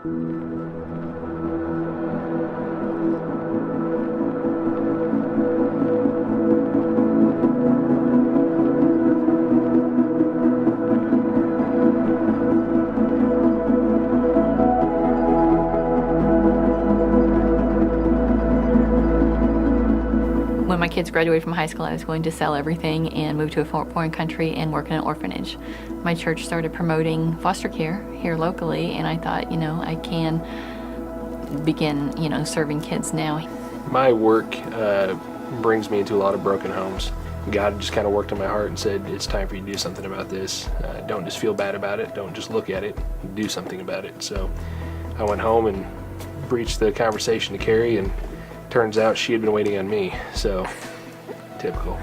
When my kids graduated from high school, I was going to sell everything and move to a foreign country and work in an orphanage. My church started promoting foster care here locally, and I thought, I can begin, serving kids now. My work brings me into a lot of broken homes. God just kind of worked in my heart and said, it's time for you to do something about this. Don't just feel bad about it. Don't just look at it. Do something about it. So I went home and breached the conversation to Carrie, and turns out she had been waiting on me, so typical.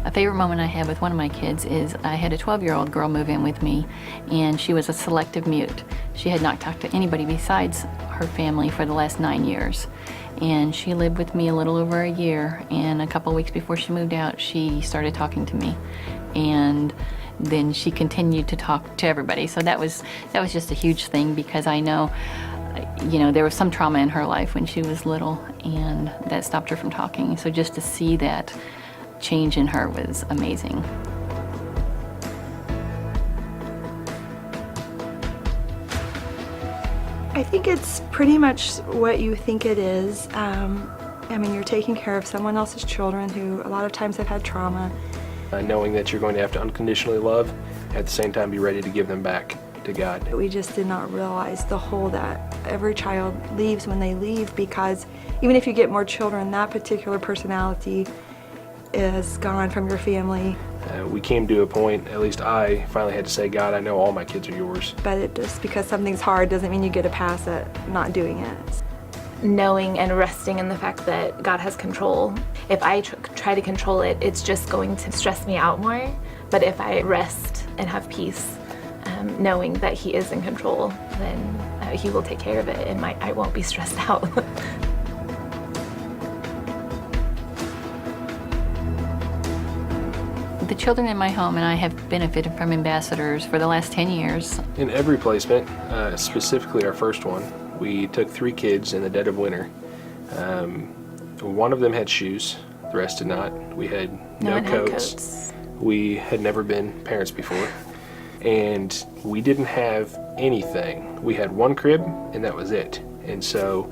A favorite moment I had with one of my kids is I had a 12-year-old girl move in with me, and she was a selective mute. She had not talked to anybody besides her family for the last 9 years. And she lived with me a little over a year, and a couple weeks before she moved out, she started talking to me. And then she continued to talk to everybody. So that was just a huge thing, because I know, there was some trauma in her life when she was little, and that stopped her from talking. So just to see that change in her was amazing. I think it's pretty much what you think it is. You're taking care of someone else's children who a lot of times have had trauma. Knowing that you're going to have to unconditionally love, at the same time be ready to give them back to God. We just did not realize the hole that every child leaves when they leave, because even if you get more children, that particular personality is gone from your family. We came to a point, at least I finally had to say, God, I know all my kids are yours. But just because something's hard doesn't mean you get a pass at not doing it. Knowing and resting in the fact that God has control. If I try to control it, it's just going to stress me out more. But if I rest and have peace, knowing that He is in control, then He will take care of it, and I won't be stressed out. The children in my home and I have benefited from ambassadors for the last 10 years. In every placement, specifically our first one, we took 3 kids in the dead of winter. One of them had shoes, the rest did not. We had no coats. We had never been parents before. And we didn't have anything. We had one crib, and that was it. And so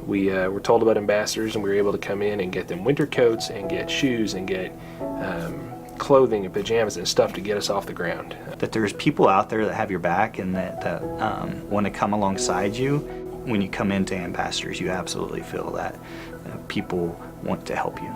we were told about ambassadors, and we were able to come in and get them winter coats and get shoes and get clothing and pajamas and stuff to get us off the ground. That there's people out there that have your back and that want to come alongside you. When you come into ambassadors, you absolutely feel that people want to help you.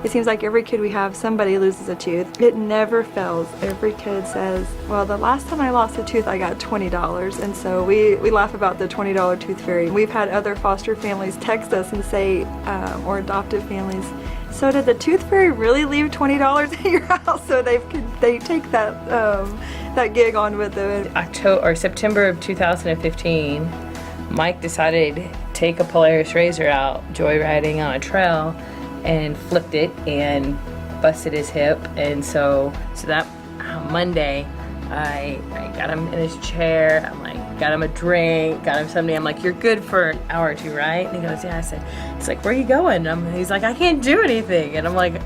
It seems like every kid we have, somebody loses a tooth. It never fails. Every kid says, well, the last time I lost a tooth, I got $20. And so we laugh about the $20 tooth fairy. We've had other foster families text us and say, or adoptive families, so did the tooth fairy really leave $20 at your house? So they take that gig on with them. September of 2015, Mike decided to take a Polaris Razor out joyriding on a trail and flipped it and busted his hip. And so that Monday, I got him in his chair. I'm like, got him a drink, got him something. I'm like, you're good for an hour or two, right? And he goes, yeah. I said, it's like, where are you going? He's like, I can't do anything. And I'm like,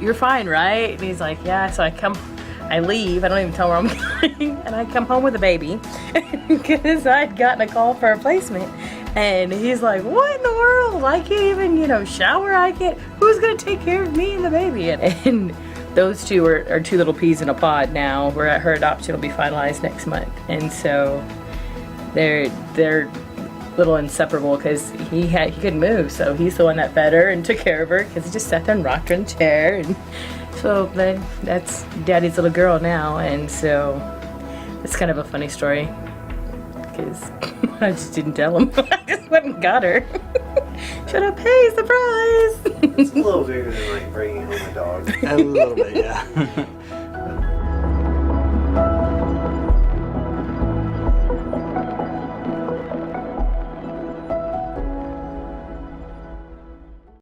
you're fine, right? And he's like, yeah. So I leave. I don't even tell where I'm going. And I come home with a baby because I'd gotten a call for a placement. And he's like, what in the world? I can't even, shower. Who's going to take care of me and the baby? And those two are two little peas in a pod now. Her adoption will be finalized next month. And so they're little inseparable because he couldn't move. So he's the one that fed her and took care of her because he just sat there and rocked her in the chair. And so then that's Daddy's little girl now. And so it's kind of a funny story because I just didn't tell him. I just went and got her. Shut up, hey, surprise! It's a little bigger than like bringing home a dog. A little bit, yeah.